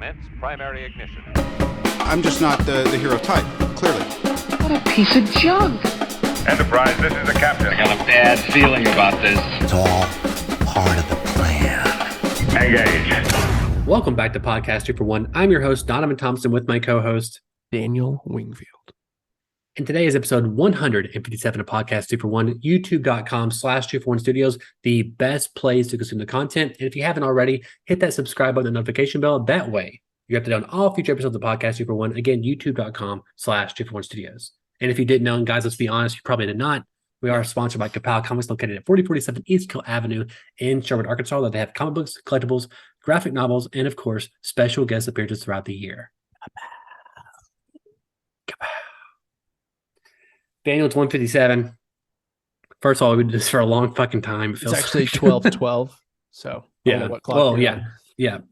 Commence primary ignition. I'm just not the hero type, clearly. What a piece of junk. Enterprise, this is the captain. I got a bad feeling about this. It's all part of the plan. Engage. Welcome back to Podcast 2-for-1. I'm your host, Donovan Thompson, with my co-host, Daniel Wingfield. And today is episode 157 of Podcast 2-for-1, youtube.com/2for1 studios, the best place to consume the content. And if you haven't already, hit that subscribe button and notification bell. That way, you're up to date on all future episodes of Podcast 2-for-1. Again, youtube.com/2for1 studios. And if you didn't know, and guys, let's be honest, you probably did not, we are sponsored by Kapow Comics, located at 4047 East Kill Avenue in Sherwood, Arkansas, that they have comic books, collectibles, graphic novels, and of course, special guest appearances throughout the year. Kapow. Daniel, it's 157. First of all, we did this for a long fucking time. It's actually 12:12. So yeah, what clock well, yeah,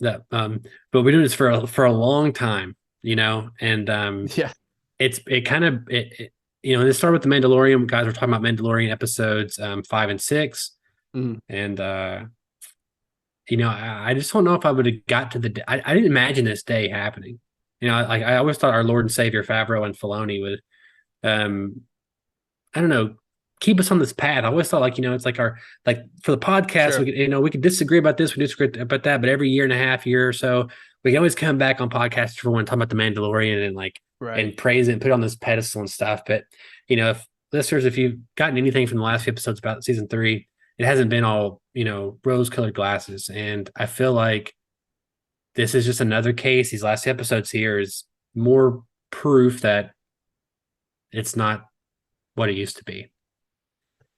that. But we're doing this for a long time, you know, and yeah, it kind of you know, this started with the Mandalorian. Guys were talking about Mandalorian episodes 5 and 6, and you know, I just don't know if I would have got to the. I didn't imagine this day happening. You know, I always thought our Lord and Savior Favreau and Filoni would. I don't know, keep us on this path. I always thought, like, you know, it's like our, like for the podcast, sure. we could disagree about this, we disagree about that, but every year and a half, year or so, we can always come back on Podcast for one, talk about the Mandalorian and like, and praise it and put it on this pedestal and stuff. But, you know, if listeners, if you've gotten anything from the last few episodes about season 3, it hasn't been all, you know, rose-colored glasses. And I feel like this is just another case. These last 2 episodes here is more proof that it's not what it used to be.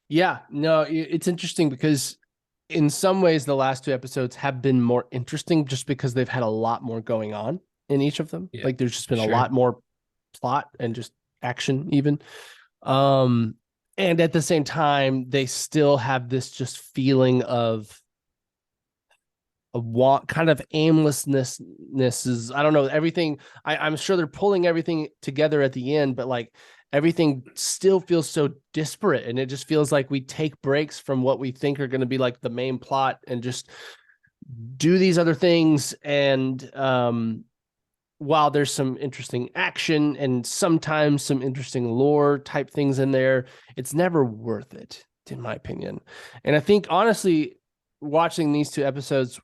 Yeah, no, it's interesting because in some ways the last 2 episodes have been more interesting just because they've had a lot more going on in each of them. Yeah, like there's just been a lot more plot and just action even. And at the same time, they still have this just feeling of a kind of aimlessness is, I don't know, everything. I'm sure they're pulling everything together at the end, but like everything still feels so disparate, and it just feels like we take breaks from what we think are going to be like the main plot and just do these other things. And while there's some interesting action and sometimes some interesting lore type things in there, it's never worth it, in my opinion. And I think honestly, watching these 2 episodes,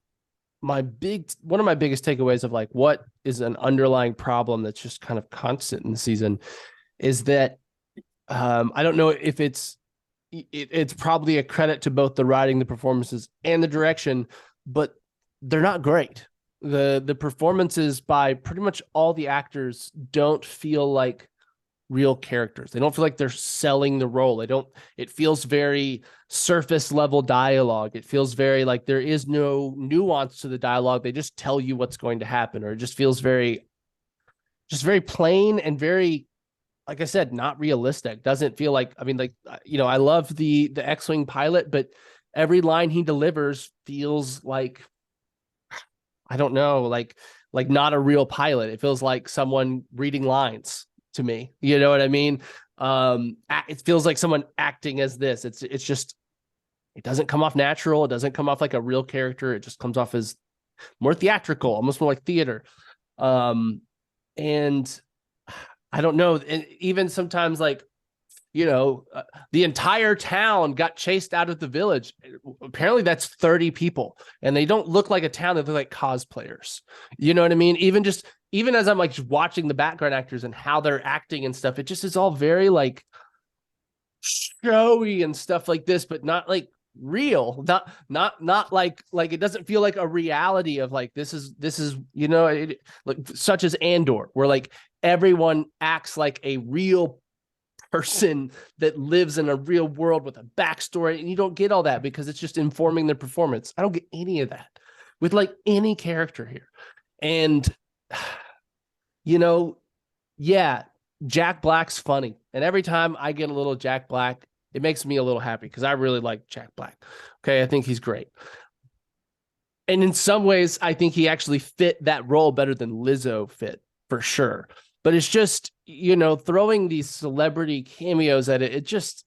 one of my biggest takeaways of like what is an underlying problem that's just kind of constant in the season is that I don't know if it's probably a credit to both the writing, the performances, and the direction, but they're not great. The performances by pretty much all the actors don't feel like real characters. They don't feel like they're selling the role. It feels very surface level dialogue. It feels very like there is no nuance to the dialogue. They just tell you what's going to happen, or it just feels very plain and very, like I said, not realistic. Doesn't feel like, I mean, like, you know, I love the X-Wing pilot, but every line he delivers feels like, I don't know, like not a real pilot. It feels like someone reading lines to me. You know what I mean? It feels like someone acting as this. It's just, it doesn't come off natural. It doesn't come off like a real character. It just comes off as more theatrical, almost more like theater. And I don't know. And even sometimes, like, you know, the entire town got chased out of the village. Apparently that's 30 people, and they don't look like a town. They look like cosplayers. You know what I mean? Even as I'm like just watching the background actors and how they're acting and stuff, it just is all very like showy and stuff like this, but not like real. Not like it doesn't feel like a reality of like, this is, you know, like such as Andor, where like everyone acts like a real person that lives in a real world with a backstory, and you don't get all that because it's just informing their performance. I don't get any of that with like any character here. And you know, yeah, Jack Black's funny, and every time I get a little Jack Black, it makes me a little happy because I really like Jack Black. Okay, I think he's great. And in some ways, I think he actually fit that role better than Lizzo fit, for sure. But it's just, you know, throwing these celebrity cameos at it, it just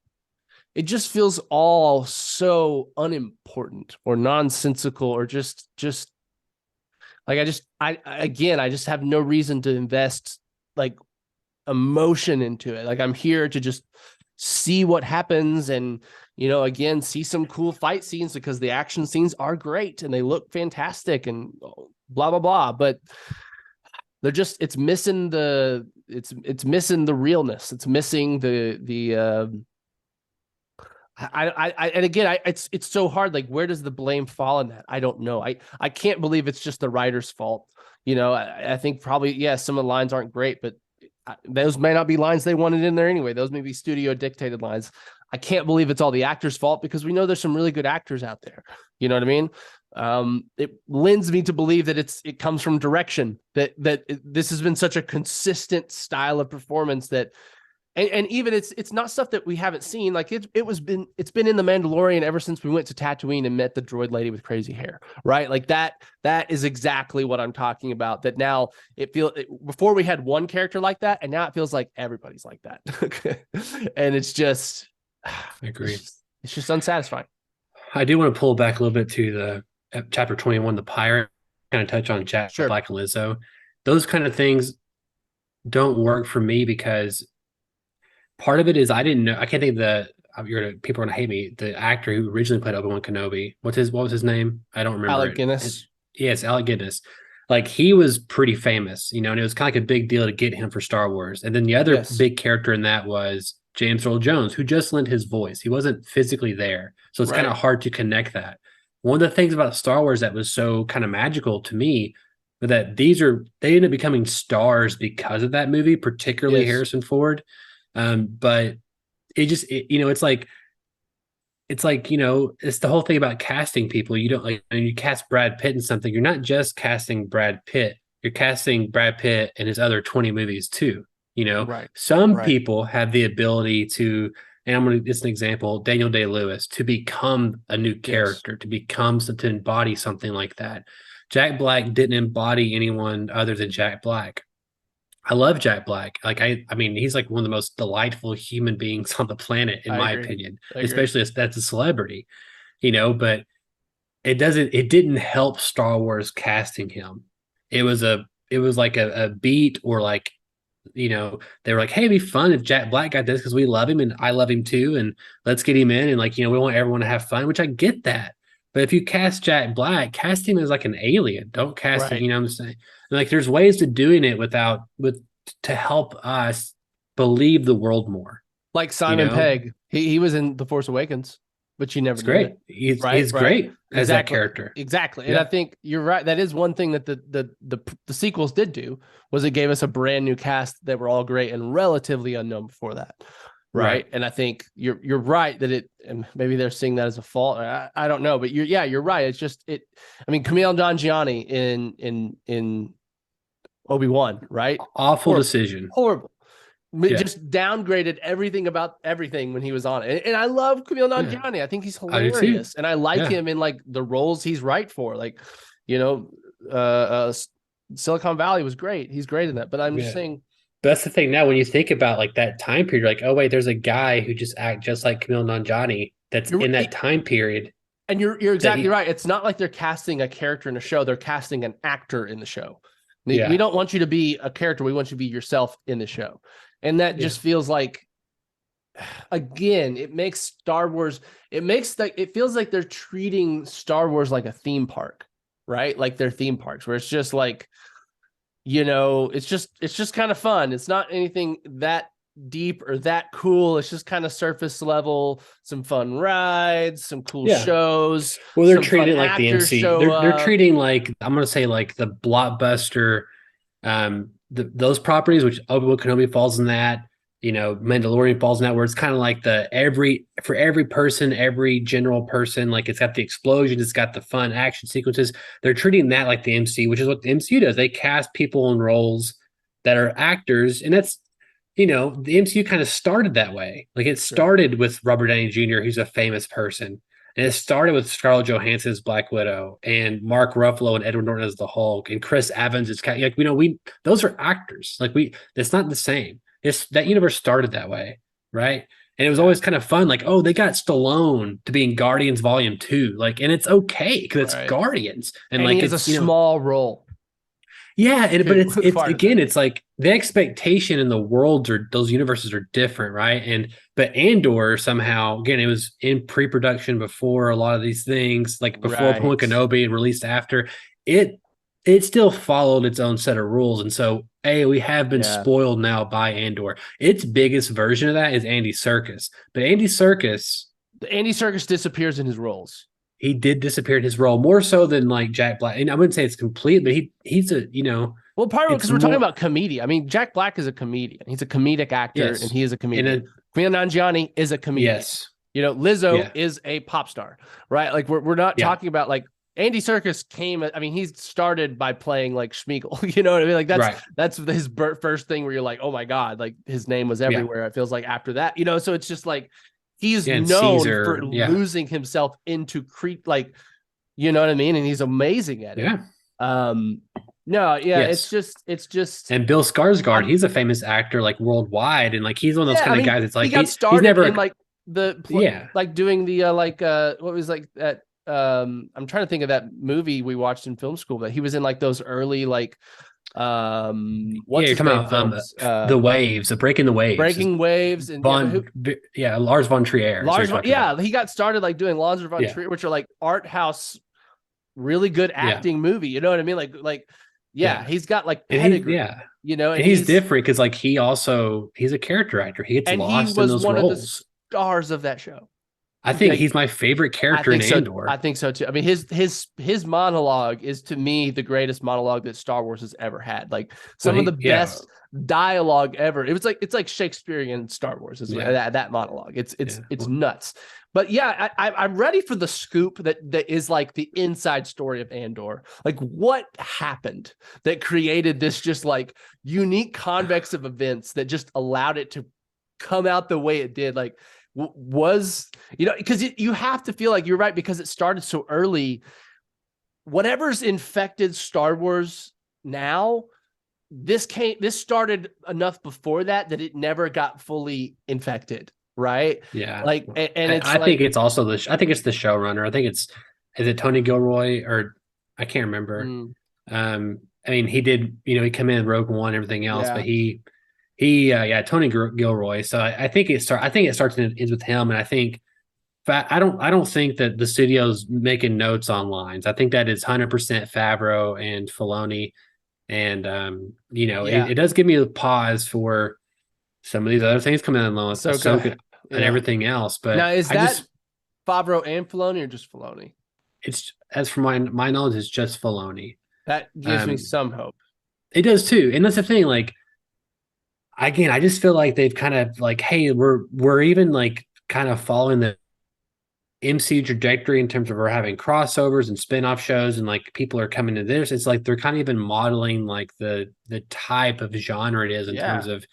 feels all so unimportant or nonsensical, or just Like I just have no reason to invest like emotion into it. Like I'm here to just see what happens and, again, see some cool fight scenes because the action scenes are great and they look fantastic and blah, blah, blah. But they're just, it's missing the realness. It's missing and again, it's so hard. Like, where does the blame fall in that? I don't know. I can't believe it's just the writer's fault. I think probably, some of the lines aren't great, but those may not be lines they wanted in there anyway. Those may be studio dictated lines. I can't believe it's all the actor's fault because we know there's some really good actors out there. You know what I mean? It lends me to believe that it comes from direction, that this has been such a consistent style of performance that, and even it's not stuff that we haven't seen. Like it's been in the Mandalorian ever since we went to Tatooine and met the droid lady with crazy hair, right? Like that is exactly what I'm talking about. That now before we had one character like that, and now it feels like everybody's like that. And it's just, I agree. It's just unsatisfying. I do want to pull back a little bit to the chapter 21, the pirate, kind of touch on Jack Black and Lizzo. Those kind of things don't work for me because part of it is I didn't know. I can't think of people are gonna hate me. The actor who originally played Obi-Wan Kenobi. What was his name? I don't remember. Alec Guinness. Yes, Alec Guinness. Like he was pretty famous, and it was kind of like a big deal to get him for Star Wars. And then the other big character in that was James Earl Jones, who just lent his voice. He wasn't physically there, so it's kind of hard to connect that. One of the things about Star Wars that was so kind of magical to me was that they ended up becoming stars because of that movie, particularly Harrison Ford. But it's like it's the whole thing about casting people. You don't like when you cast Brad Pitt in something, you're not just casting Brad Pitt, you're casting Brad Pitt in his other 20 movies too. Some people have the ability to, and it's an example, Daniel Day-Lewis, to become a new character, to embody something like that. Jack Black didn't embody anyone other than Jack Black. I love Jack Black. Like I mean, he's like one of the most delightful human beings on the planet, in my opinion, especially as that's a celebrity, but it didn't help Star Wars casting him. It was like a beat, or like, they were like, hey, it'd be fun if Jack Black got this because we love him and I love him too. And let's get him in. And like, we want everyone to have fun, which I get that. But if you cast Jack Black, cast him as like an alien. Don't cast him, what I'm saying? And like there's ways to doing it to help us believe the world more. Like Simon Pegg. He was in The Force Awakens, but you never knew great. It. He's great as that character. Exactly. And I think you're right. That is one thing that the sequels did do, was it gave us a brand new cast that were all great and relatively unknown before that. Right. And I think you're right that and maybe they're seeing that as a fault. I don't know, but you're right. It's just Kumail Nanjiani in Obi-Wan, right? Awful decision. Horrible. Just downgraded everything about everything when he was on it. And I love Kumail Nanjiani. I think he's hilarious. And I like him in like the roles he's right for. Like, Silicon Valley was great. He's great in that. But I'm just saying, that's the thing. Now, when you think about like that time period, you're like, oh wait, there's a guy who just acts just like Kumail Nanjiani that's in that time period. And you're exactly right. It's not like they're casting a character in a show; they're casting an actor in the show. We don't want you to be a character; we want you to be yourself in the show. And that just feels like, again, it makes Star Wars. It feels like they're treating Star Wars like a theme park, right? Like they're theme parks where it's just like, it's just kind of fun. It's not anything that deep or that cool. It's just kind of surface level, some fun rides, some cool shows. Well, they're treating it like the MCU. They're treating like, I'm going to say like the blockbuster, those properties, which Obi-Wan Kenobi falls in that, Mandalorian falls in that, where it's kind of like for every person, every general person, like it's got the explosions, it's got the fun action sequences. They're treating that like the MCU, which is what the MCU does. They cast people in roles that are actors, and that's, the MCU kind of started that way. Like it started with Robert Downey Jr., who's a famous person, and it started with Scarlett Johansson as Black Widow, and Mark Ruffalo and Edward Norton as the Hulk, and Chris Evans is kind of like, those are actors. Like it's not the same. That universe started that way, right? And it was always kind of fun. Like, oh, they got Stallone to be in Guardians Volume 2, like, and it's okay because it's Guardians, and like it's a small role. Yeah, but it's part of again, that. it's like the expectation in the worlds or those universes are different, right? But Andor somehow, again, it was in pre-production before a lot of these things, like before Obi-Wan Right. Kenobi and released after. It still followed its own set of rules. And so, we have been Yeah. spoiled now by Andor. Its biggest version of that is Andy Serkis. But Andy Serkis, Andy Serkis disappears in his roles. he did disappear in his role more so than like Jack Black. And I wouldn't say it's complete, but he's a, Well, part of it it's because we're talking more- about comedian. I mean, Jack Black is a comedian. He's a comedic actor, Yes. and he is a And comedian. Kumail Nanjiani is a comedian. yes. Lizzo Yeah. is a pop star, right? Like we're not Yeah. talking about like Andy Serkis came. I mean, he started by playing like Schmeagol. You know what I mean? Like Right. that's his first thing where you're like, oh my god, like his name was everywhere. It feels like after that, so it's just like he's Yeah, and known Caesar, for yeah. losing himself into like, you know what I mean? And he's amazing at it. Yeah. No, yeah, Yes. it's just And Bill Skarsgård, he's a famous actor like worldwide, and like he's one of those kind of guys. It's like he got he's started never in like Yeah. like doing the what was like that I'm trying to think of that movie we watched in film school, but he was in like those early like what's you're his talking name about films? the waves, Breaking the Waves, Breaking Waves, and Lars von Trier. Lars von, he got started like doing Lars von Trier, which are like art house, really good acting movie. You know what I mean? Like he's got like pedigree. And he's different because like he's a character actor. He gets lost in those one roles. of the stars of that show. I think he's my favorite character in Andor. I think so too. I mean, his monologue is to me the greatest monologue that Star Wars has ever had. Like some of the best dialogue ever. It's like Shakespearean Star Wars is that monologue. It's nuts. But yeah, I'm ready for the scoop that is like the inside story of Andor. Like what happened that created this just like unique convex of events that just allowed it to come out the way it did. Like was, because you have to feel like you're right because it started so early. Whatever's infected Star Wars now, this started enough before that it never got fully infected. Right. Yeah. Like, and it's I think it's also I think it's the showrunner. I think is it Tony Gilroy or I can't remember. I mean, he did, he come in Rogue One and everything else, but Tony Gilroy. So I think it starts and ends with him. And I think I don't think that the studio's making notes on lines. I think that is 100% Favreau and Filoni. And it does give me a pause for some of these other things coming in along with Ahsoka and everything else. But now is that Favreau and Filoni or just Filoni? It's, as for my knowledge, it's just Filoni. That gives me some hope. It does too. And that's the thing, like, again, I just feel like they've kind of like, hey, we're even like kind of following the MCU trajectory in terms of we're having crossovers and spin-off shows and like people are coming to this. It's like they're kind of even modeling like the type of genre it is in terms of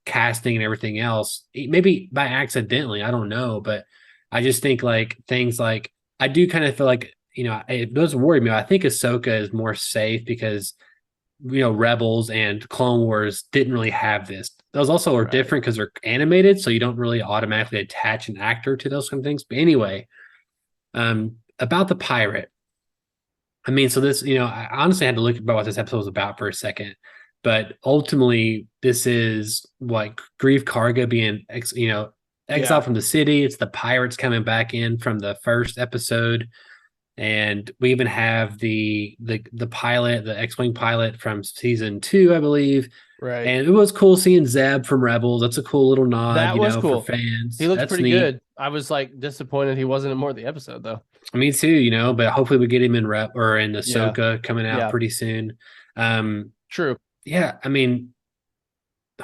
casting and everything else. Maybe by accidentally, I don't know, but I just think like things like I do kind of feel like, it does worry me. I think Ahsoka is more safe because Rebels and Clone Wars didn't really have this. Those also are different because they're animated, so you don't really automatically attach an actor to those kind of things. But anyway, about the pirate. I mean, so this, I honestly had to look about what this episode was about for a second. But ultimately, this is what Grief Karga being, exiled from the city. It's the pirates coming back in from the first episode. And we even have the pilot, the X-Wing pilot from season 2, I believe. Right. And it was cool seeing Zeb from Rebels. That's a cool little nod, that was cool for fans. He looked That's pretty neat. good. I was like disappointed he wasn't in more of the episode though. Me too, but hopefully we get him in Rep or in Ahsoka coming out pretty soon. True. Yeah, I mean,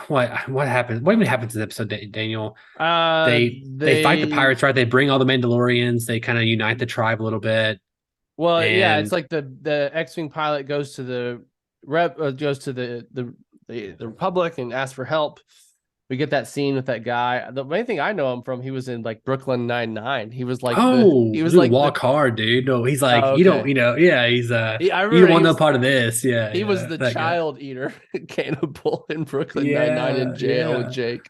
what happened? What even happens in this episode, Daniel? They fight the pirates, right? They bring all the Mandalorians. They kind of unite the tribe a little bit. Well, it's like the X-Wing pilot goes to the Republic and asks for help, We get that scene with that guy. The main thing I know him from, he was in like Brooklyn Nine-Nine. He was like Walk Hard, dude. No, he's like, Oh, you don't, okay. he's I you remember don't want no part of this. Yeah, he was the that guy. child eater cannibal in Brooklyn Nine-Nine in jail with Jake.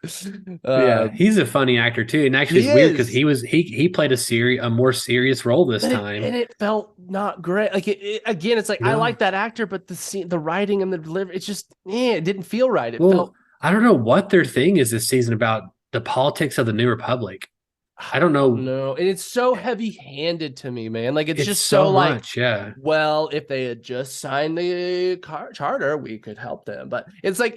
Yeah, he's a funny actor too, and actually, He it's weird because is. he played a more serious role this and time. it felt not great. Like again, it's like I like that actor, but the scene, the writing and the delivery, it's just it didn't feel right. It felt. I don't know what their thing is this season about the politics of the New Republic. I don't know. No, and it's so heavy-handed to me, man. Like it's just so like, much, yeah. well, if they had just signed the charter, we could help them. But it's like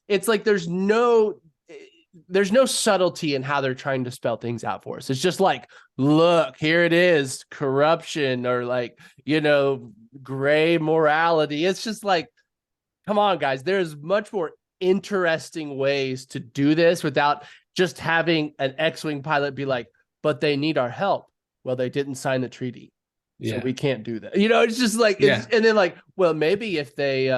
there's no subtlety in how they're trying to spell things out for us. It's just like, look, here it is, corruption or like, gray morality. It's just like, come on, guys. There's much more interesting ways to do this without just having an X-Wing pilot be like, but they need our help. Well, they didn't sign the treaty. So we can't do that. It's just like, and then like, well, maybe if they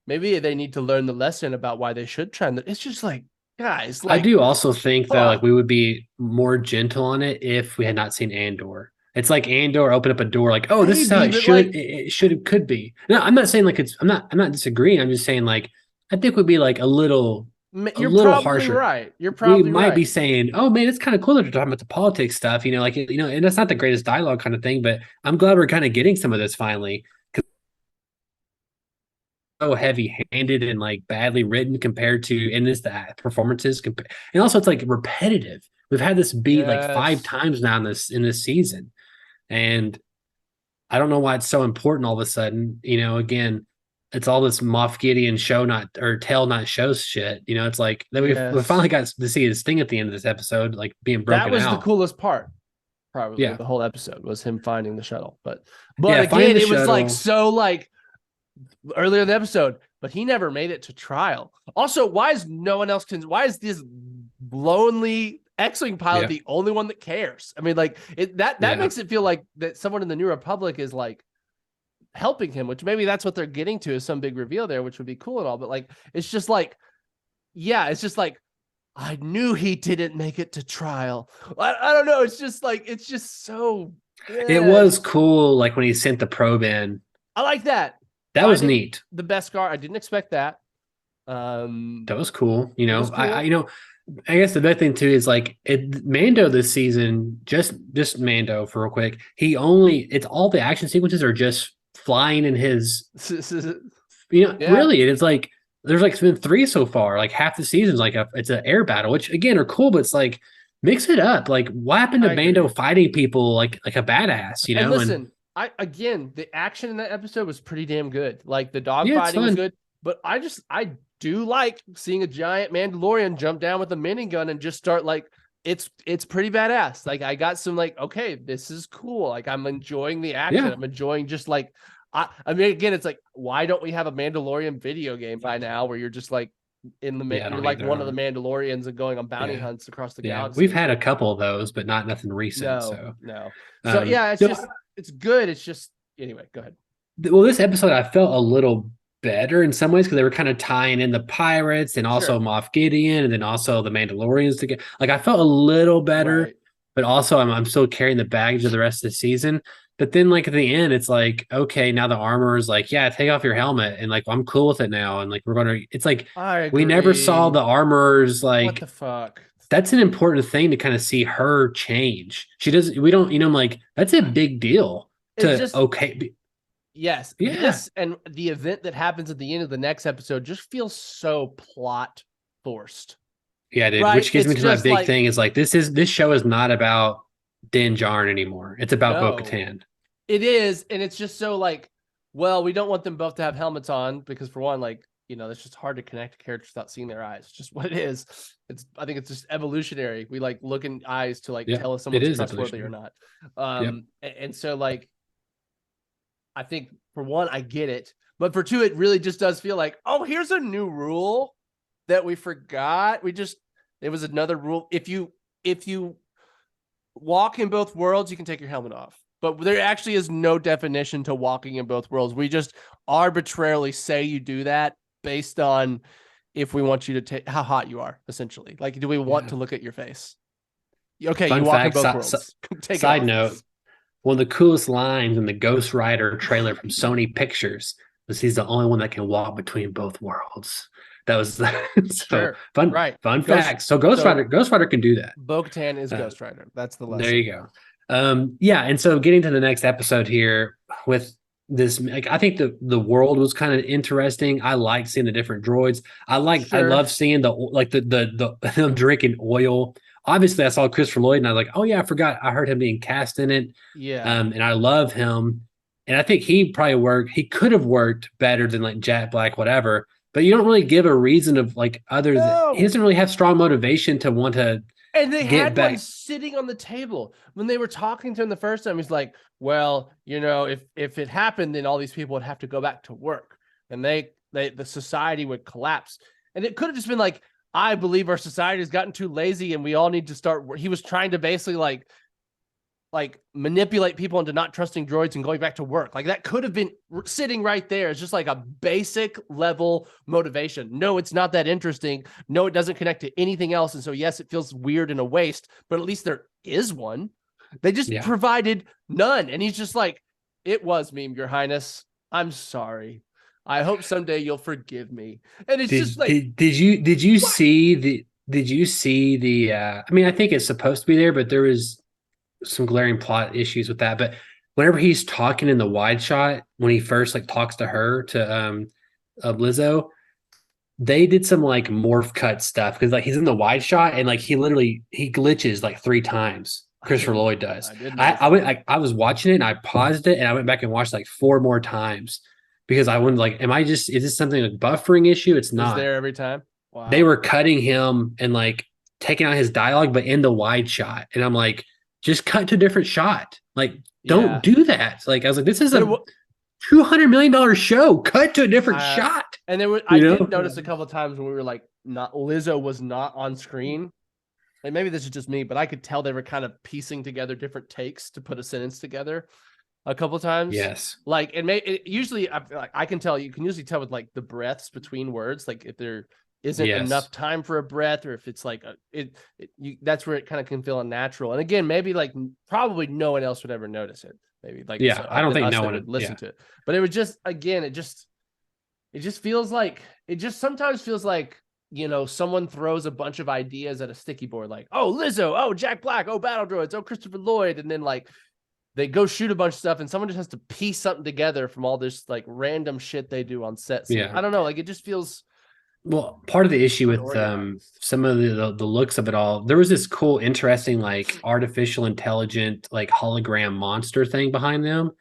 need to learn the lesson about why they should try. It's just like, guys, like, I do also think though, like we would be more gentle on it if we had not seen Andor. It's like Andor opened up a door, like, oh, this is how it could be. No, I'm not saying like I'm not disagreeing. I'm just saying like I think we'd be like a little harsher. Right. You're probably we might be saying, oh man, it's kind of cool that they're talking about the politics stuff, and that's not the greatest dialogue kind of thing, but I'm glad we're kind of getting some of this finally. So heavy-handed and like badly written compared to the performances, and also it's like repetitive. We've had this beat like 5 times now in this season, and I don't know why it's so important all of a sudden. Again, it's all this Moff Gideon tell not show shit. It's like that we finally got to see his thing at the end of this episode, like being broken out. That was the coolest part, probably. Yeah. The whole episode was him finding the shuttle, but yeah, again, it was like so like earlier in the episode, but he never made it to trial. Also, why is this lonely X-Wing pilot the only one that cares? I mean, like that makes it feel like that someone in the New Republic is like helping him, which maybe that's what they're getting to, is some big reveal there, which would be cool and all, but like it's just like I knew he didn't make it to trial. I don't know, it's just so it was cool, like when he sent the probe in. I like that. That was neat. The Beskar, I didn't expect that. That was cool. I guess the best thing too is like Mando this season, just Mando for real quick. It's all the action sequences are just flying in his, really. It's like there's like been 3 so far. Like half the season's like it's an air battle, which again are cool, but it's like mix it up. Like what happened to Mando fighting people like a badass? And listen, the action in that episode was pretty damn good. Like the dog fighting was good, but I do like seeing a giant Mandalorian jump down with a minigun and just start like it's pretty badass. Like I got some like, okay, this is cool. Like I'm enjoying the action. I'm enjoying just like I mean, again, it's like, why don't we have a Mandalorian video game by now where you're just like in the you're like one of the Mandalorians and going on bounty hunts across the galaxy? We've had a couple of those, but nothing recent. No. So it's good. It's just anyway. Go ahead. Well, this episode I felt a little better in some ways because they were kind of tying in the pirates and also Moff Gideon and then also the Mandalorians together. Like I felt a little better, but also I'm still carrying the baggage of the rest of the season. But then like at the end, it's like, okay, now the armor is like, yeah, take off your helmet. And like, I'm cool with it now. And like, it's like, we never saw the armors. Like, what the fuck? That's an important thing to kind of see her change. We don't, like, that's a big deal Yes. Yeah. This and the event that happens at the end of the next episode just feels so plot forced. Yeah, dude. Right? Which gets me to my big thing is like this show is not about Din Djarin anymore. It's about Bo-Katan. It is, and it's just so like, well, we don't want them both to have helmets on because for one, like, it's just hard to connect characters without seeing their eyes. It's just what it is. I think it's just evolutionary. We like look in eyes to like tell if someone's trustworthy or not. And so like, I think for one, I get it, but for two, it really just does feel like, oh, here's a new rule that we forgot. It was another rule. If you walk in both worlds, you can take your helmet off, but there actually is no definition to walking in both worlds. We just arbitrarily say you do that based on if we want you to take how hot you are, essentially. Like, do we want to look at your face? Okay, Fun you walk in fact, both worlds. Take it side off. note, one of the coolest lines in the Ghost Rider trailer from Sony Pictures was he's the only one that can walk between both worlds. That was so Sure. fun. Right. Fun fact. So Ghost Rider can do that. Bo-Katan is Ghost Rider. That's the lesson. There you go. Yeah, and so getting to the next episode here with this, like, I think the world was kind of interesting. I like seeing the different droids. I love seeing the them drinking oil. Obviously, I saw Christopher Lloyd, and I was like, oh yeah, I forgot. I heard him being cast in it. Yeah. And I love him, and I think he could have worked better than like Jack Black, whatever. But you don't really give a reason of like others. No. He doesn't really have strong motivation to want to. And they get had back. one sitting on the table when they were talking to him the first time. He's like, well, if it happened, then all these people would have to go back to work, and the society would collapse. And it could have just been like, I believe our society has gotten too lazy and we all need to start. He was trying to basically like manipulate people into not trusting droids and going back to work. Like that could have been sitting right there. It's just like a basic level motivation. No, it's not that interesting. No, it doesn't connect to anything else. And so, yes, it feels weird and a waste, but at least there is one. They just provided none. And he's just like, it was me, Your Highness. I'm sorry. I hope someday you'll forgive me. And it's just like, did you see the I mean, I think it's supposed to be there, but there was some glaring plot issues with that. But whenever he's talking in the wide shot, when he first like talks to her, to Lizzo, they did some like morph cut stuff because like he's in the wide shot and like he glitches like 3 times. Christopher Lloyd does. I was watching it and I paused it and I went back and watched like 4 more times because I wouldn't like, is this something like buffering issue? It's not. Is there every time? Wow. They were cutting him and like taking out his dialogue, but in the wide shot. And I'm like, just cut to a different shot. Like, don't do that. Like, I was like, this is a $200 million show. Cut to a different shot. And there was, I did notice a couple of times when we were like, Lizzo was not on screen. Like maybe this is just me, but I could tell they were kind of piecing together different takes to put a sentence together a couple of times. Yes. Like, usually I can tell, you can usually tell with like the breaths between words, like if there isn't enough time for a breath, or if it's like that's where it kind of can feel unnatural. And again, maybe like probably no one else would ever notice it. Maybe like, I don't think no one would listen to it, but it was just, again, it just feels like, sometimes feels like, someone throws a bunch of ideas at a sticky board, like, oh, Lizzo, oh, Jack Black, oh, battle droids, oh, Christopher Lloyd. And then like they go shoot a bunch of stuff and someone just has to piece something together from all this like random shit they do on set. So, I don't know. Like it just feels. Well, part of the issue with some of the looks of it all, there was this cool, interesting, like artificial intelligent, like hologram monster thing behind them,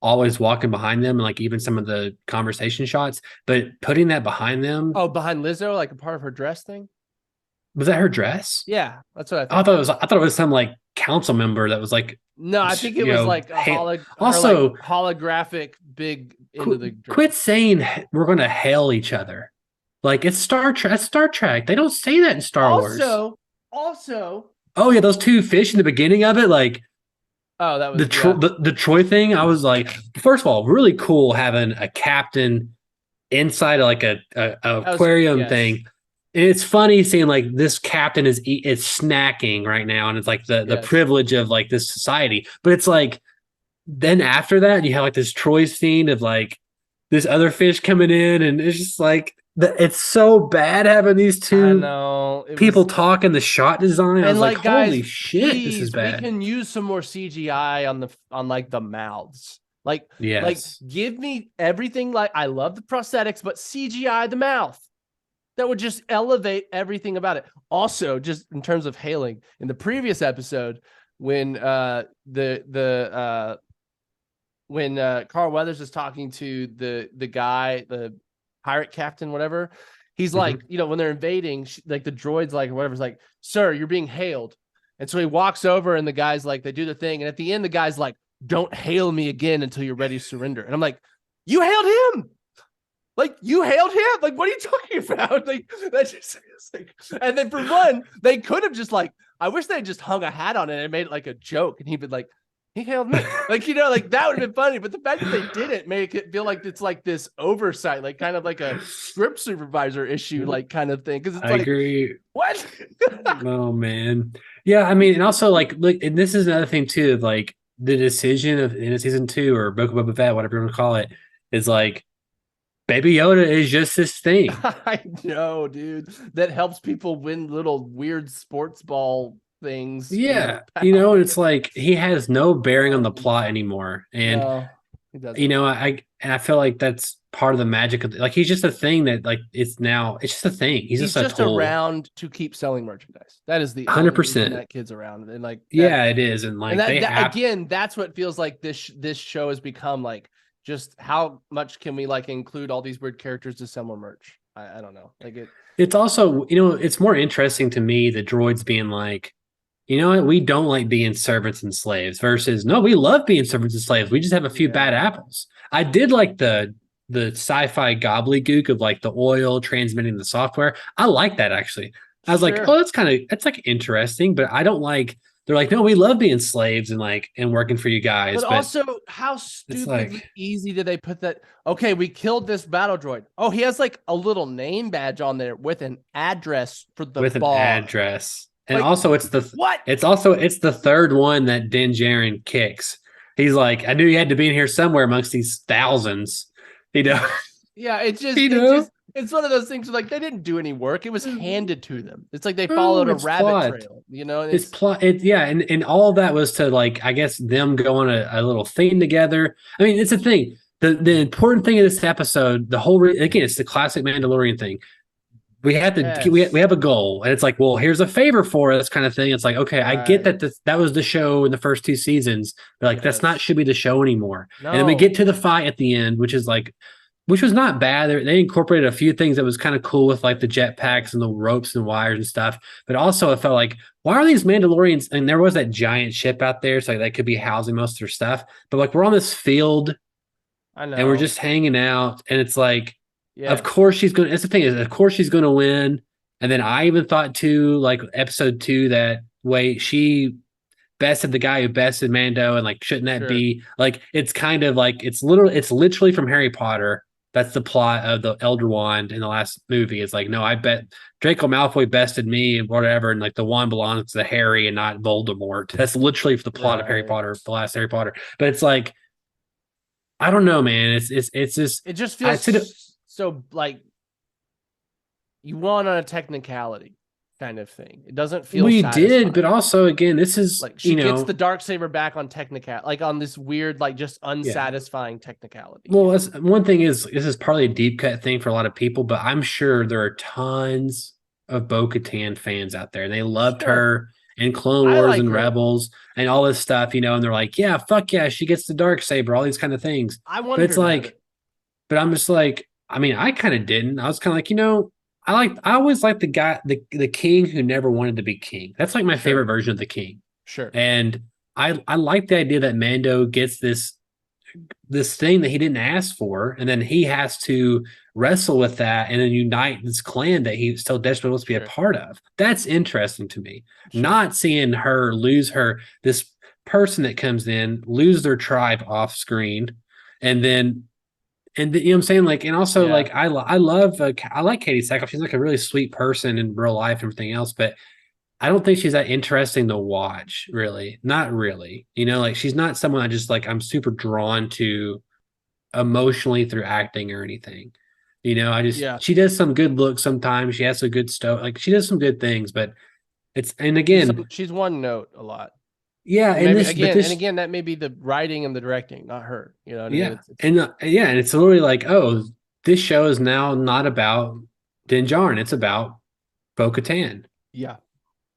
always walking behind them, and like even some of the conversation shots. But putting that behind them, behind Lizzo, like a part of her dress thing. Was that her dress? Yeah, that's what I thought. I thought it was some like council member that was like. No, I think it was like a holographic big into the dress. Quit saying we're going to hail each other. Like it's Star Trek. They don't say that in Star Wars. Also. Oh yeah, those 2 fish in the beginning of it, like. Oh, that was the Troy thing. I was like, first of all, really cool having a captain inside of like a aquarium thing. And it's funny seeing like this captain is snacking right now, and it's like the privilege of like this society. But it's like then after that, you have like this Troy scene of like this other fish coming in, and it's just like. It's so bad having these 2 people talk in the shot design. I was like, holy shit, this is bad. We can use some more CGI on like the mouths. Like, give me everything. Like, I love the prosthetics, but CGI the mouth. That would just elevate everything about it. Also, just in terms of hailing, in the previous episode, when Carl Weathers is talking to the guy, the pirate captain, whatever, he's like, when they're invading, like the droids, like whatever's like, sir, you're being hailed. And so he walks over and the guy's like, they do the thing. And at the end, the guy's like, don't hail me again until you're ready to surrender. And I'm like, you hailed him. Like you hailed him. Like, what are you talking about? Like that's just like, and then for one, they could have just like, I wish they had just hung a hat on it and made it like a joke. And he'd be like, He hailed me. Like, like that would have been funny. But the fact that they didn't make it feel like it's like this oversight, like kind of like a script supervisor issue, like kind of thing. Because it's I agree. What? Oh man. Yeah, I mean, and also like look, and this is another thing too, like the decision of in season 2 or Book of Boba Fett, whatever you want to call it, is like Baby Yoda is just this thing. I know, dude. That helps people win little weird sports ball things. Yeah. And it's like he has no bearing on the plot anymore. And No, he doesn't. I feel like that's part of the magic of like he's just a thing that like it's just a thing. He's just a tool. around to keep selling merchandise. That is the 100%. that kid's around. And like yeah, it is. And like again, that's what feels like this show has become like just how much can we like include all these weird characters to sell more merch? I don't know. Like it's also, it's more interesting to me the droids being like, you know what, we don't like being servants and slaves versus no, we love being servants and slaves. We just have a few bad apples. I did like the sci-fi gobbledygook of like the oil transmitting the software. I like that actually. I was like, oh, that's like interesting, but I don't like. They're like, no, we love being slaves and like and working for you guys. But also, how stupidly easy did they put that? Okay, we killed this battle droid. Oh, he has like a little name badge on there with an address for the bar. An address, and like, also it's the what? It's the third one that Din Djarin kicks. He's like, I knew you had to be in here somewhere amongst these thousands. Yeah, it's just it's one of those things where, like, they didn't do any work. It was handed to them. It's like they followed a rabbit trail, It's plot. And all of that was to like, I guess them go on a little thing together. I mean, it's a thing. The important thing in this episode, the whole again, it's the classic Mandalorian thing. We have to we have a goal, and it's like, well, here's a favor for us, kind of thing. It's like, okay, right. I get that that was the show in the first 2 seasons, but like that's not should be the show anymore. No. And then we get to the fight at the end, which was not bad. They incorporated a few things that was kind of cool with like the jetpacks and the ropes and wires and stuff. But also it felt like, why are these Mandalorians? And there was that giant ship out there, so that could be housing most of their stuff. But like we're on this field, I know, and we're just hanging out, and it's like, of course she's going. That's the thing is, of course she's going to win. And then I even thought too, like episode 2, that way she bested the guy who bested Mando, and like shouldn't that be like? It's kind of like it's literally from Harry Potter. That's the plot of the Elder Wand in the last movie. It's like, no, I bet Draco Malfoy bested me and whatever, and like the wand belongs to Harry and not Voldemort. That's literally the plot of Harry Potter, the last Harry Potter. But it's like, I don't know, man. It's just it just feels so like you won on a technicality kind of thing. It doesn't feel we satisfying. did, but also again, this is like she gets the Darksaber back on technicality, like on this weird, like just unsatisfying technicality. Well, one thing is this is partly a deep cut thing for a lot of people, but I'm sure there are tons of Bo-Katan fans out there, and they loved her in Clone Wars and Rebels and all this stuff, and they're like, yeah, fuck yeah, she gets the Darksaber, all these kind of things. I wonder, but it's like, but I'm just like, I mean, I kind of didn't. I was kind of like, I always liked the guy, the king who never wanted to be king. That's like my favorite version of the king. Sure. And I like the idea that Mando gets this thing that he didn't ask for, and then he has to wrestle with that and then unite this clan that he so desperately wants to be a part of. That's interesting to me. Not seeing her lose this person that comes in, lose their tribe off screen, and then you know what I'm saying? Like, and also like, I love, I like Katie Sackhoff. She's like a really sweet person in real life and everything else, but I don't think she's that interesting to watch, really. Not really. Like she's not someone I just like, I'm super drawn to emotionally through acting or anything. She does some good looks sometimes. She has some good stuff. Like she does some good things, but she's one note a lot. Yeah, and again, that may be the writing and the directing, not her. You know what I mean? And it's literally like, oh, this show is now not about Din Djarin; it's about Bo-Katan. Yeah,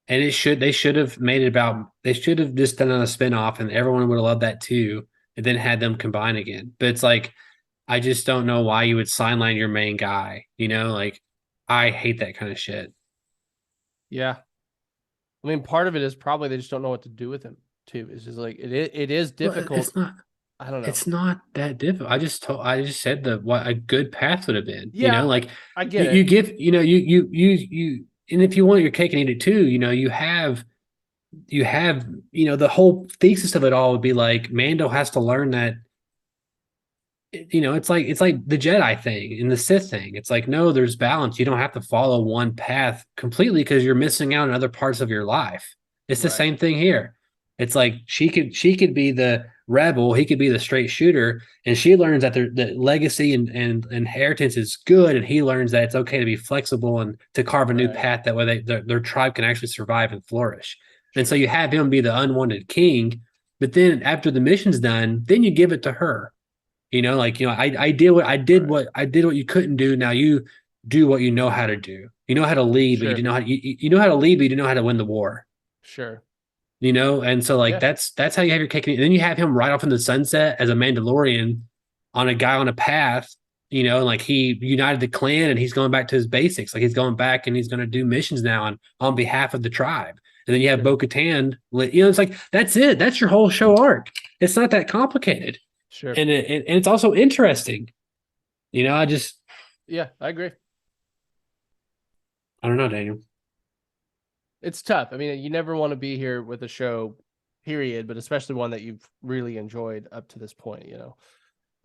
and they should have made it about. They should have just done a spinoff, and everyone would have loved that too, and then had them combine again. But it's like, I just don't know why you would sideline your main guy. Like I hate that kind of shit. Yeah. I mean, part of it is probably they just don't know what to do with him too. It's just like it is difficult. It's not. I don't know. It's not that difficult. I just said what a good path would have been. Yeah, like I get you it. give you and if you want your cake and eat it too, you have you have, the whole thesis of it all would be like Mando has to learn that, it's like the Jedi thing and the Sith thing. It's like, no, there's balance. You don't have to follow one path completely because you're missing out on other parts of your life. It's the same thing here. It's like she could be the rebel, he could be the straight shooter, and she learns that the legacy and inheritance is good, and he learns that it's okay to be flexible and to carve a new path that way their tribe can actually survive and flourish. And so you have him be the unwanted king, but then after the mission's done, then you give it to her. I did what you couldn't do. Now you do what you know how to do. You know how to lead, but you didn't know how you know how to lead, but you didn't know how to win the war. Sure. And so that's how you have your cake. And then you have him right off in the sunset as a Mandalorian on a guy on a path, and like he united the clan and he's going back to his basics. Like he's going back and he's going to do missions now on behalf of the tribe. And then you have Bo-Katan, it's like, that's it. That's your whole show arc. It's not that complicated. Sure. And it's also interesting. I agree. I don't know, Daniel. It's tough. I mean, you never want to be here with a show, period, but especially one that you've really enjoyed up to this point,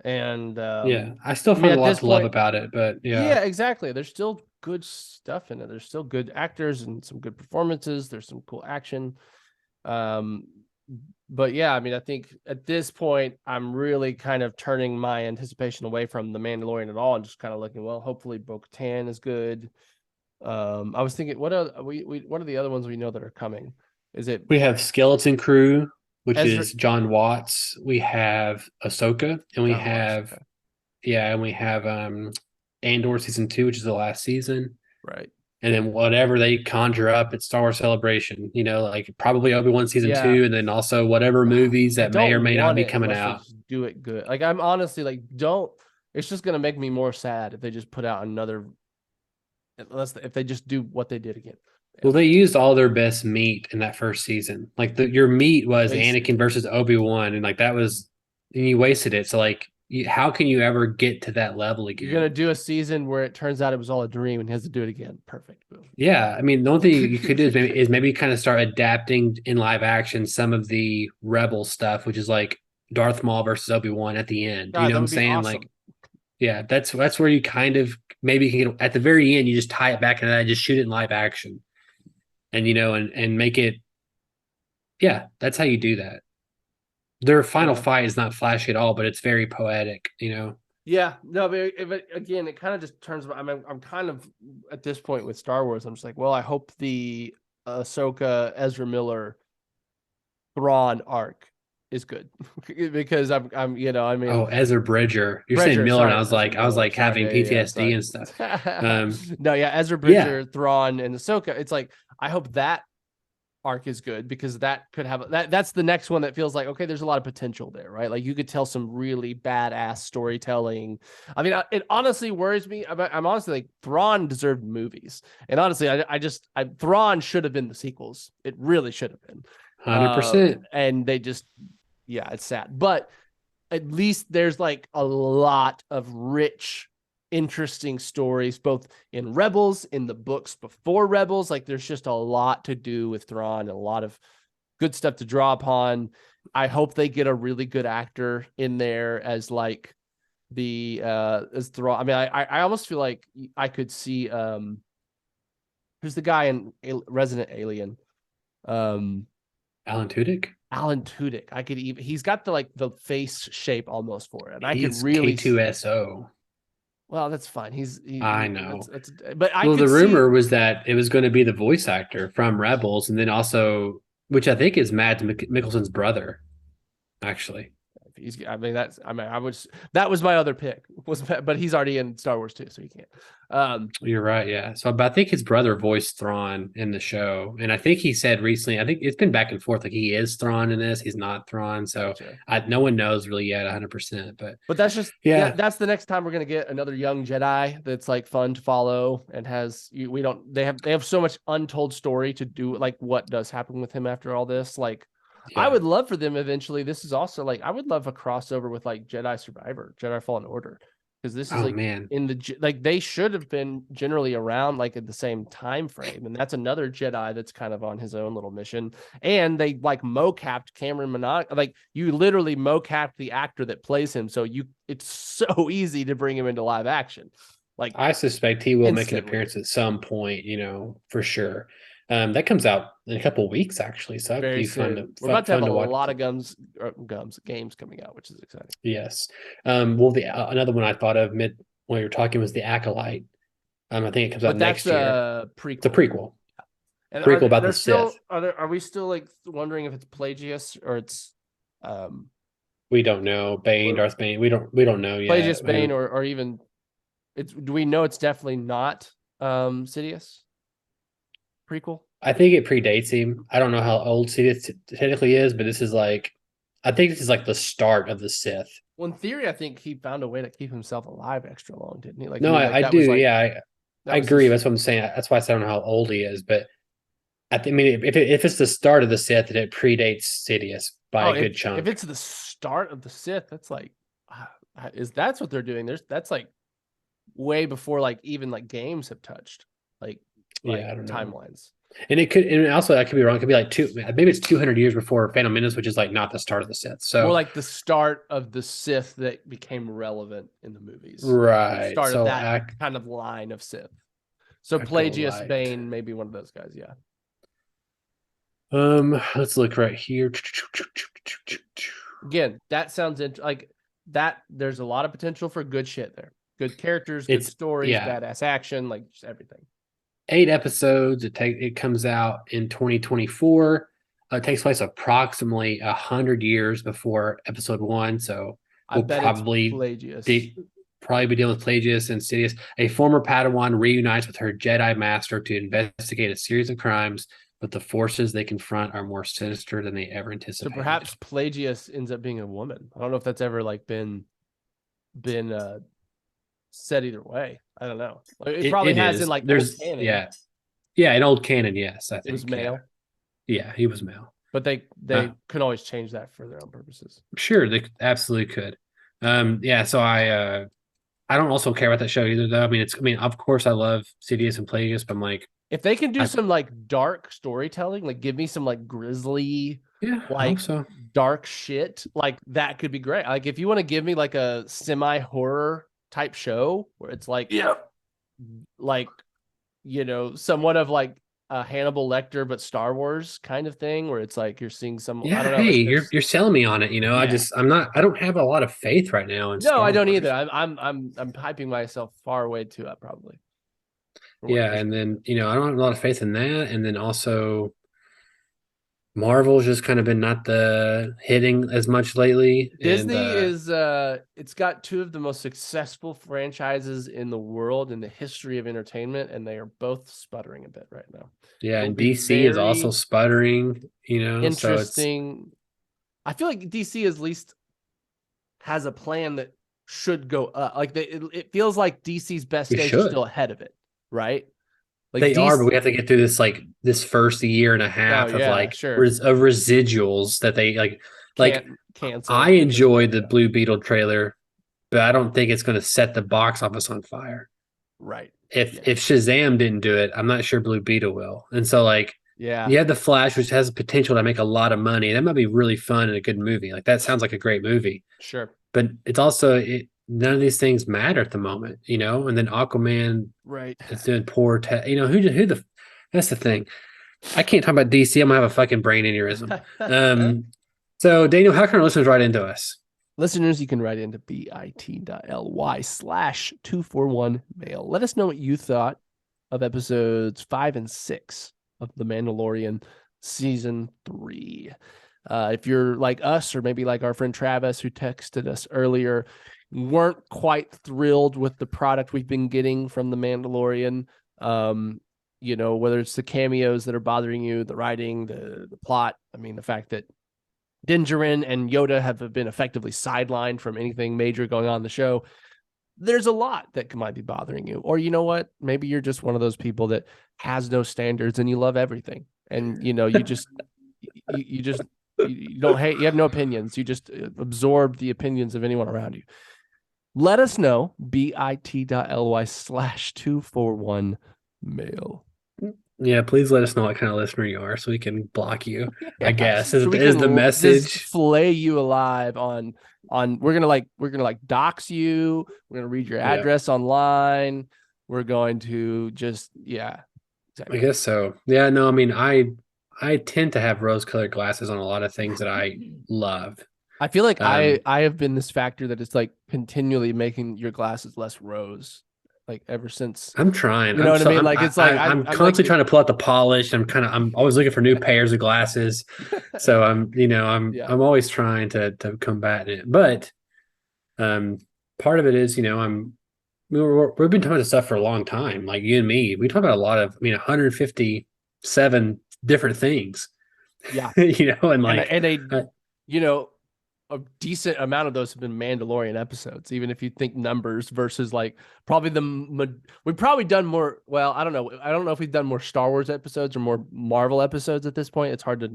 And I still find a lot to love about it, but yeah, exactly. There's still good stuff in it. There's still good actors and some good performances. There's some cool action. But yeah, I mean, I think at this point, I'm really kind of turning my anticipation away from The Mandalorian at all and just kind of looking, well, hopefully Bo-Katan is good. I was thinking, what are the other ones we know that are coming? We have Skeleton Crew, which is John Watts. We have Ahsoka, and we have Andor season 2, which is the last season. Right. And then whatever they conjure up at Star Wars Celebration, like probably Obi-Wan season 2, and then also whatever movies that may or may not be coming out. Do it good. Like I'm honestly like, it's just gonna make me more sad if they just put out another. If they just do what they did again. Well, they used all their best meat in that first season. Like your meat was Anakin versus Obi-Wan, and like that was, and you wasted it. So like, how can you ever get to that level again? You're gonna do a season where it turns out it was all a dream, and he has to do it again. Perfect. Boom. Yeah, I mean, the only thing you could do is maybe kind of start adapting in live action some of the Rebel stuff, which is like Darth Maul versus Obi-Wan at the end. You know what I'm saying? Awesome. Like, yeah, that's where you kind of maybe can get at the very end. You just tie it back into that, and just shoot it in live action, and and make it. Yeah, that's how you do that. Their final fight is not flashy at all, but it's very poetic. Yeah, no, but again, it kind of just turns. I'm kind of at this point with Star Wars. I'm just like, well, I hope the Ahsoka, Ezra Miller, Thrawn arc is good because I'm Ezra Bridger. You're saying Miller, and I was like having PTSD and stuff. No, Ezra Bridger, Thrawn, and Ahsoka. It's like I hope that arc is good because that could have that's the next one that feels like, okay, there's a lot of potential there, right? Like you could tell some really badass storytelling. I mean, it honestly worries me. I'm honestly like, Thrawn deserved movies, and honestly, Thrawn should have been the sequels. It really should have been 100%. And they just, it's sad, but at least there's like a lot of rich, interesting stories, both in Rebels, in the books before Rebels. Like there's just a lot to do with Thrawn and a lot of good stuff to draw upon. I hope they get a really good actor in there as like as Thrawn. I mean, I almost feel like I could see who's the guy in Resident Alien? Alan Tudyk. He's got the face shape almost for it. And he's K2SO. Well, that's fine. I know. But the rumor was that it was going to be the voice actor from Rebels, and then also, which I think is Mads Mikkelsen's brother, actually. That was my other pick, but he's already in Star Wars too, so he can't. You're right, yeah. So, but I think his brother voiced Thrawn in the show, and I think he said recently, I think it's been back and forth, like he is Thrawn in this, he's not Thrawn. So, no one knows really yet, 100%. But that's just that's the next time we're gonna get another young Jedi that's like fun to follow and they have so much untold story to do, like what does happen with him after all this, like. Yeah. I would love for them eventually. This is also like, I would love a crossover with like Jedi Survivor, Jedi Fallen Order. because this is Oh like man, in the like they should have been generally around like at the same time frame, and that's another Jedi that's kind of on his own little mission. And they like mocapped Cameron Monaghan, like you literally mocapped the actor that plays him, so it's so easy to bring him into live action. Like I suspect he will make an instantly. appearance at some point, for sure. That comes out in a couple of weeks, actually. So that'd Very be fun soon. We're about to have fun a watch. lot of games coming out, which is exciting. Yes. Well, another one I thought of when you were talking was the Acolyte. I think it comes out next year. Prequel. It's a prequel. And Prequel about the Sith. Are we still like wondering if it's Plagius or it's We don't know. Bane, Darth Bane. We don't know yet. Plagius Bane or even do we know it's definitely not Sidious prequel? I think it predates him. I don't know how old Sidious technically is, but I think this is like the start of the Sith. Well, in theory, I think he found a way to keep himself alive extra long, didn't he? Like, No, I that do. was like, Yeah, I agree. That's what I'm saying. That's why I don't know how old he is, but I mean, if it's the start of the Sith, then it predates Sidious by a good chunk. If it's the start of the Sith, that's like, that's what they're doing. That's like way before like even like games have touched like I don't know. timelines. And also I could be wrong. It could be like maybe it's 200 years before Phantom Menace, which is like not the start of the Sith. So more like the start of the Sith that became relevant in the movies, right? The start of that kind of line of Sith. So Plagius Bane, maybe one of those guys. Yeah. Let's look right here. Again, that sounds like that. There's a lot of potential for good shit there. Good characters, good stories, badass action, like just everything. 8 episodes. It comes out in 2024. It takes place approximately 100 years before episode 1. So we'll probably be dealing with Plagius and Sidious. A former Padawan reunites with her Jedi master to investigate a series of crimes, but the forces they confront are more sinister than they ever anticipated. So perhaps Plagius ends up being a woman. I don't know if that's ever like been said either way. I don't know. It probably has in like there's old canon. Yeah, in old canon, yes. I think it was male. Yeah, he was male. But they could always change that for their own purposes. Sure, they absolutely could. So I don't also care about that show either though. I mean, of course I love Sidious and Plagueis, but I'm like, if they can do some like dark storytelling, like give me some like grisly, dark shit, like that could be great. Like if you want to give me like a semi-horror type show where it's like, somewhat of like a Hannibal Lecter but Star Wars kind of thing, where it's like you're seeing some. I don't know. Hey, you're selling me on it. I don't have a lot of faith right now. I don't either. I'm hyping myself far way too up probably. And then I don't have a lot of faith in that, and then also Marvel's just kind of been not the hitting as much lately. Disney is it's got 2 of the most successful franchises in the world in the history of entertainment, and they are both sputtering a bit right now. Yeah, and DC is also sputtering, Interesting. So I feel like DC at least has a plan that should go up. Like it feels like DC's best days are still ahead of it, right? Like they are, but we have to get through this first year and a half of residuals that they cancel. I enjoyed the Blue Beetle trailer, but I don't think it's going to set the box office on fire. Right. If Shazam didn't do it, I'm not sure Blue Beetle will. And so you have the Flash, which has the potential to make a lot of money. That might be really fun and a good movie. Like that sounds like a great movie. Sure. But it's also none of these things matter at the moment, and then Aquaman is doing poor that's the thing. I can't talk about DC. I'm gonna have a fucking brain aneurysm. So Daniel, how can our listeners write into us? Listeners, you can write into bit.ly/241mail. Let us know what you thought of episodes 5 and 6 of The Mandalorian season 3. If you're like us, or maybe like our friend Travis who texted us earlier, weren't quite thrilled with the product we've been getting from The Mandalorian, whether it's the cameos that are bothering you, the writing, the plot. I mean, the fact that Din Djarin and Yoda have been effectively sidelined from anything major going on in the show. There's a lot that might be bothering you. Or you know what? Maybe you're just one of those people that has no standards and you love everything. And, you just you don't hate, you have no opinions. You just absorb the opinions of anyone around you. let us know. bit.ly/241mail. Yeah, please let us know what kind of listener you are so we can block you. I Yeah. guess So we is can the just message. flay you alive on we're gonna dox you. We're gonna read your Yeah. address online. We're going to just I exactly. guess so. Yeah, no, I mean, I tend to have rose-colored glasses on a lot of things that I love. I feel like Um, I have been this factor that it's like continually making your glasses less rose, like ever since. I'm trying. You know what I mean? Like it's like I'm I'm like constantly trying to pull out the polish. I'm always looking for new pairs of glasses. So Yeah. I'm always trying to combat it. But part of it is, we've been talking about this stuff for a long time. Like you and me, we talk about a lot of, 157 different things. Yeah. And and a decent amount of those have been Mandalorian episodes, even if you think numbers versus like we've probably done more. Well, I don't know. I don't know if we've done more Star Wars episodes or more Marvel episodes at this point. It's hard to,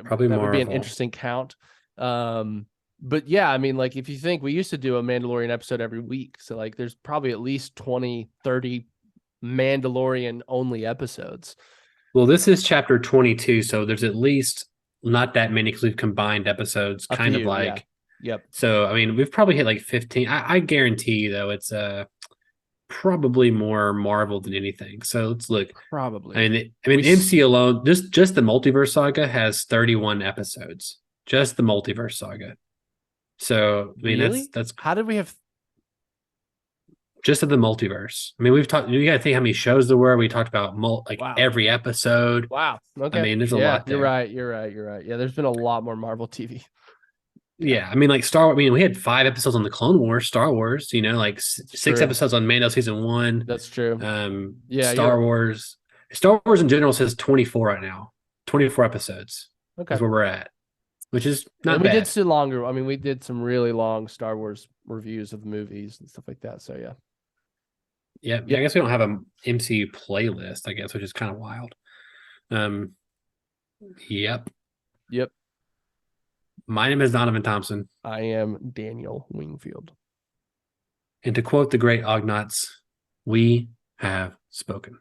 probably that would be an Marvel. interesting count. But yeah, I mean, like if you think we used to do a Mandalorian episode every week. So like there's probably at least 20, 30 Mandalorian only episodes. Well, this is chapter 22, so there's at least not that many because we've combined episodes, A kind of few, like. yeah. Yep. So, I mean, we've probably hit like 15. I guarantee you, though, it's probably more Marvel than anything. So let's look. Probably. MC alone, just the Multiverse Saga has 31 episodes. Just the Multiverse Saga. So, I mean, really? that's How did we have just of the multiverse. I mean, we've talked. You got to think how many shows there were. We talked about Wow. every episode. Wow. Okay. I mean, there's a lot there. You're right. Yeah, there's been a lot more Marvel TV. Yeah, I mean, like Star. I mean, we had 5 episodes on the Clone Wars, Star Wars. Like 6 true. episodes on Mando season 1. That's true. Yeah, Star Wars in general says 24 right now. 24 episodes. Okay, is where we're at, which is not and bad. We did some longer. I mean, we did some really long Star Wars reviews of the movies and stuff like that. So yeah. Yeah, I guess we don't have a MCU playlist, I guess, which is kind of wild. Yep. My name is Donovan Thompson. I am Daniel Wingfield. And to quote the great Ognats, we have spoken.